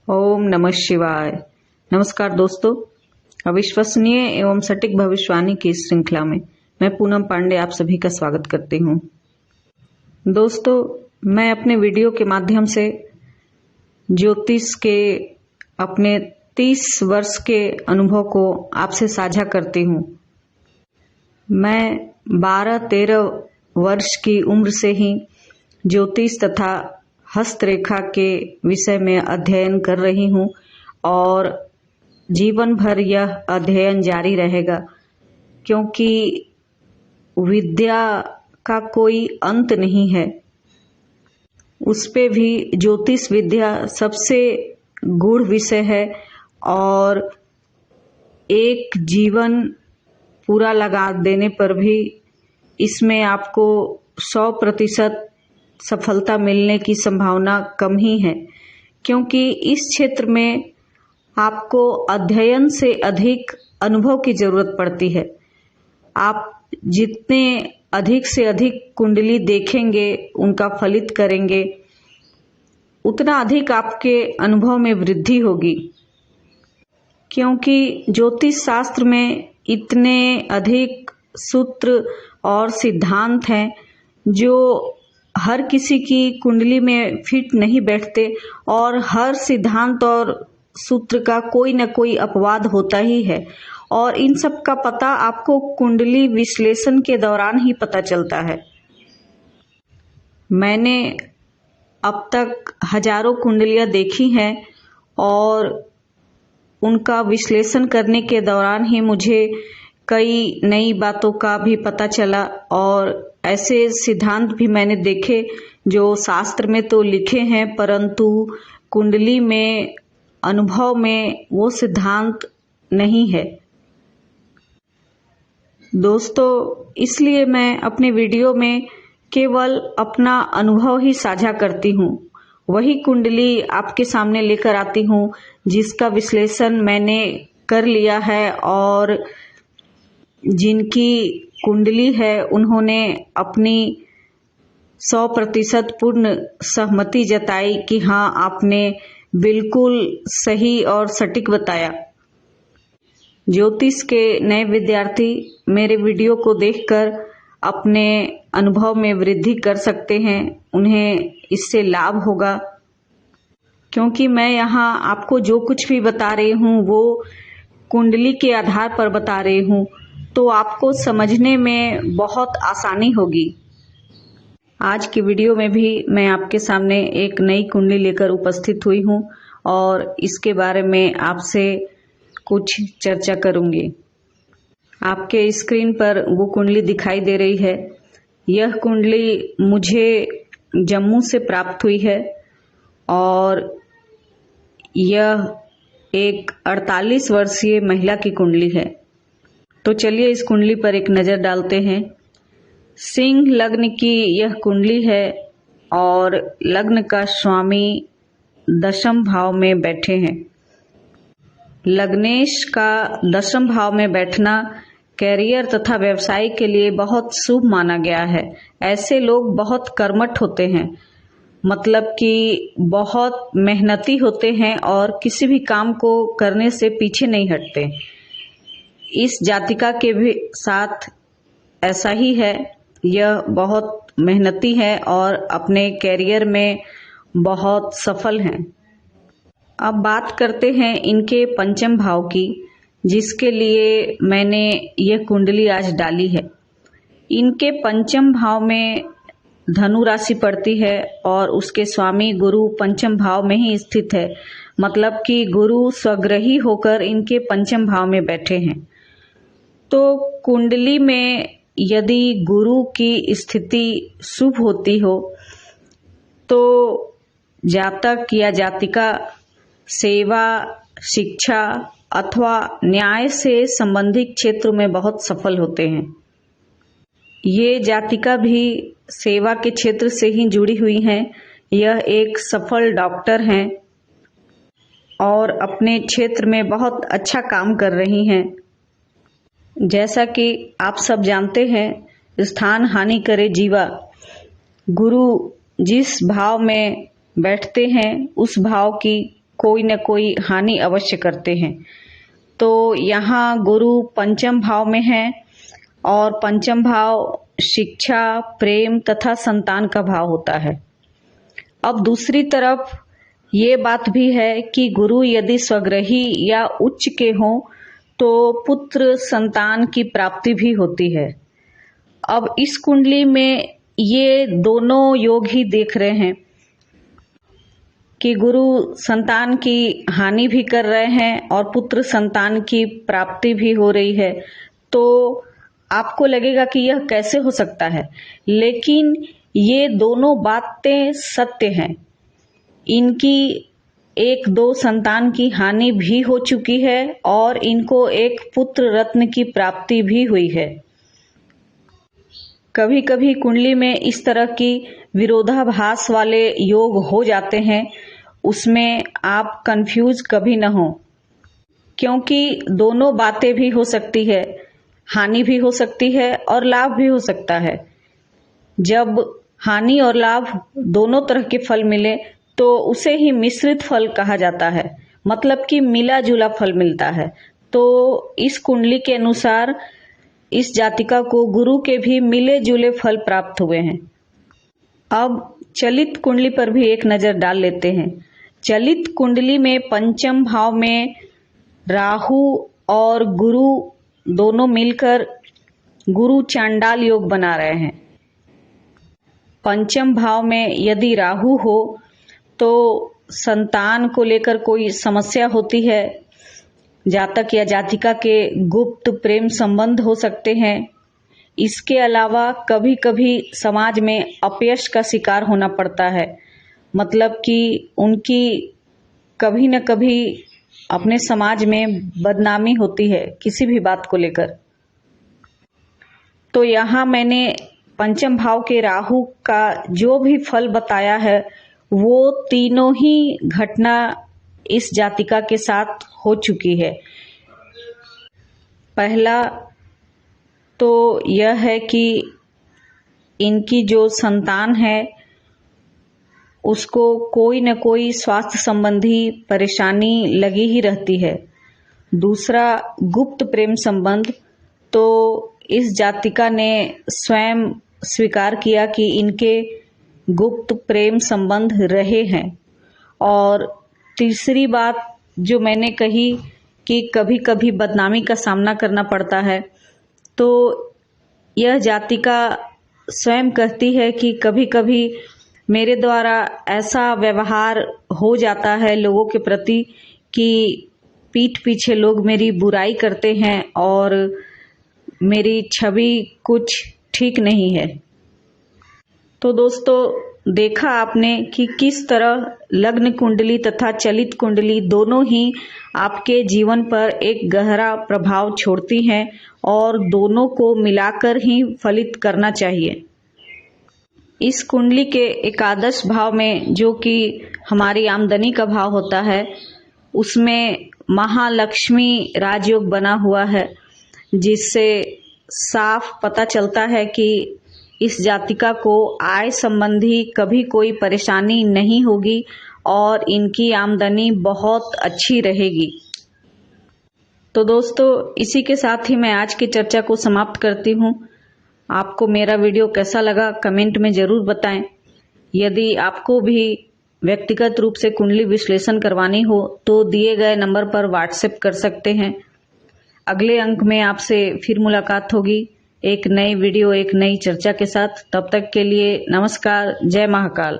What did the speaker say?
ओम नमः शिवाय। नमस्कार दोस्तों, अविश्वसनीय एवं सटीक भविष्यवाणी की इस श्रृंखला में मैं पूनम पांडे आप सभी का स्वागत करती हूँ। दोस्तों, मैं अपने वीडियो के माध्यम से ज्योतिष के अपने 30 वर्ष के अनुभव को आपसे साझा करती हूँ। मैं 12-13 वर्ष की उम्र से ही ज्योतिष तथा हस्तरेखा के विषय में अध्ययन कर रही हूँ और जीवन भर यह अध्ययन जारी रहेगा, क्योंकि विद्या का कोई अंत नहीं है। उस पे भी ज्योतिष विद्या सबसे गूढ़ विषय है और एक जीवन पूरा लगा देने पर भी इसमें आपको 100% सफलता मिलने की संभावना कम ही है, क्योंकि इस क्षेत्र में आपको अध्ययन से अधिक अनुभव की जरूरत पड़ती है। आप जितने अधिक से अधिक कुंडली देखेंगे, उनका फलित करेंगे, उतना अधिक आपके अनुभव में वृद्धि होगी, क्योंकि ज्योतिष शास्त्र में इतने अधिक सूत्र और सिद्धांत हैं जो हर किसी की कुंडली में फिट नहीं बैठते और हर सिद्धांत और सूत्र का कोई न कोई अपवाद होता ही है और इन सब का पता आपको कुंडली विश्लेषण के दौरान ही पता चलता है। मैंने अब तक हजारों कुंडलियां देखी हैं और उनका विश्लेषण करने के दौरान ही मुझे कई नई बातों का भी पता चला और ऐसे सिद्धांत भी मैंने देखे जो शास्त्र में तो लिखे हैं, परंतु कुंडली में अनुभव में वो सिद्धांत नहीं है। दोस्तों, इसलिए मैं अपने वीडियो में केवल अपना अनुभव ही साझा करती हूँ। वही कुंडली आपके सामने लेकर आती हूँ जिसका विश्लेषण मैंने कर लिया है और जिनकी कुंडली है उन्होंने अपनी 100% पूर्ण सहमति जताई कि हाँ, आपने बिल्कुल सही और सटीक बताया। ज्योतिष के नए विद्यार्थी मेरे वीडियो को देखकर अपने अनुभव में वृद्धि कर सकते हैं, उन्हें इससे लाभ होगा, क्योंकि मैं यहाँ आपको जो कुछ भी बता रही हूँ वो कुंडली के आधार पर बता रही हूँ, तो आपको समझने में बहुत आसानी होगी। आज की वीडियो में भी मैं आपके सामने एक नई कुंडली लेकर उपस्थित हुई हूँ और इसके बारे में आपसे कुछ चर्चा करूंगी। आपके स्क्रीन पर वो कुंडली दिखाई दे रही है। यह कुंडली मुझे जम्मू से प्राप्त हुई है और यह एक 48 वर्षीय महिला की कुंडली है। तो चलिए इस कुंडली पर एक नजर डालते हैं। सिंह लग्न की यह कुंडली है और लग्न का स्वामी 10म भाव में बैठे हैं। लग्नेश का 10म भाव में बैठना कैरियर तथा व्यवसाय के लिए बहुत शुभ माना गया है। ऐसे लोग बहुत कर्मठ होते हैं, मतलब कि बहुत मेहनती होते हैं और किसी भी काम को करने से पीछे नहीं हटते। इस जातिका के भी साथ ऐसा ही है। यह बहुत मेहनती है और अपने कैरियर में बहुत सफल हैं। अब बात करते हैं इनके 5म भाव की, जिसके लिए मैंने यह कुंडली आज डाली है। इनके 5म भाव में धनु राशि पड़ती है और उसके स्वामी गुरु 5म भाव में ही स्थित है, मतलब कि गुरु स्वग्रही होकर इनके 5म भाव में बैठे हैं। तो कुंडली में यदि गुरु की स्थिति शुभ होती हो तो जातक या जातिका सेवा, शिक्षा अथवा न्याय से संबंधित क्षेत्र में बहुत सफल होते हैं। ये जातिका भी सेवा के क्षेत्र से ही जुड़ी हुई हैं। यह एक सफल डॉक्टर हैं और अपने क्षेत्र में बहुत अच्छा काम कर रही हैं। जैसा कि आप सब जानते हैं, स्थान हानि करे जीवा, गुरु जिस भाव में बैठते हैं उस भाव की कोई न कोई हानि अवश्य करते हैं। तो यहाँ गुरु पंचम भाव में है और पंचम भाव शिक्षा, प्रेम तथा संतान का भाव होता है। अब दूसरी तरफ ये बात भी है कि गुरु यदि स्वग्रही या उच्च के हों तो पुत्र संतान की प्राप्ति भी होती है। अब इस कुंडली में ये दोनों योग ही देख रहे हैं कि गुरु संतान की हानि भी कर रहे हैं और पुत्र संतान की प्राप्ति भी हो रही है। तो आपको लगेगा कि यह कैसे हो सकता है, लेकिन ये दोनों बातें सत्य हैं। इनकी एक दो संतान की हानि भी हो चुकी है और इनको एक पुत्र रत्न की प्राप्ति भी हुई है। कभी कभी कुंडली में इस तरह की विरोधाभास वाले योग हो जाते हैं, उसमें आप कंफ्यूज कभी न हो, क्योंकि दोनों बातें भी हो सकती है, हानि भी हो सकती है और लाभ भी हो सकता है। जब हानि और लाभ दोनों तरह के फल मिले तो उसे ही मिश्रित फल कहा जाता है, मतलब कि मिला जुला फल मिलता है। तो इस कुंडली के अनुसार इस जातिका को गुरु के भी मिले जुले फल प्राप्त हुए हैं। अब चलित कुंडली पर भी एक नजर डाल लेते हैं। चलित कुंडली में पंचम भाव में राहु और गुरु दोनों मिलकर गुरु चांडाल योग बना रहे हैं। पंचम भाव में यदि राहु हो तो संतान को लेकर कोई समस्या होती है, जातक या जातिका के गुप्त प्रेम संबंध हो सकते हैं। इसके अलावा कभी कभी समाज में अपयश का शिकार होना पड़ता है, मतलब कि उनकी कभी न कभी अपने समाज में बदनामी होती है किसी भी बात को लेकर। तो यहाँ मैंने पंचम भाव के राहु का जो भी फल बताया है वो तीनों ही घटना इस जातिका के साथ हो चुकी है। पहला तो यह है कि इनकी जो संतान है उसको कोई न कोई स्वास्थ्य संबंधी परेशानी लगी ही रहती है। दूसरा गुप्त प्रेम संबंध, तो इस जातिका ने स्वयं स्वीकार किया कि इनके गुप्त प्रेम संबंध रहे हैं। और तीसरी बात जो मैंने कही कि कभी कभी बदनामी का सामना करना पड़ता है, तो यह जातिका स्वयं कहती है कि कभी कभी मेरे द्वारा ऐसा व्यवहार हो जाता है लोगों के प्रति कि पीठ पीछे लोग मेरी बुराई करते हैं और मेरी छवि कुछ ठीक नहीं है। तो दोस्तों देखा आपने कि किस तरह लग्न कुंडली तथा चलित कुंडली दोनों ही आपके जीवन पर एक गहरा प्रभाव छोड़ती हैं और दोनों को मिलाकर ही फलित करना चाहिए। इस कुंडली के एकादश भाव में जो कि हमारी आमदनी का भाव होता है, उसमें महालक्ष्मी राजयोग बना हुआ है, जिससे साफ पता चलता है कि इस जातिका को आय संबंधी कभी कोई परेशानी नहीं होगी और इनकी आमदनी बहुत अच्छी रहेगी। तो दोस्तों इसी के साथ ही मैं आज की चर्चा को समाप्त करती हूँ। आपको मेरा वीडियो कैसा लगा कमेंट में ज़रूर बताएं। यदि आपको भी व्यक्तिगत रूप से कुंडली विश्लेषण करवानी हो तो दिए गए नंबर पर व्हाट्सएप कर सकते हैं। अगले अंक में आपसे फिर मुलाकात होगी एक नई वीडियो, एक नई चर्चा के साथ। तब तक के लिए नमस्कार, जय महाकाल।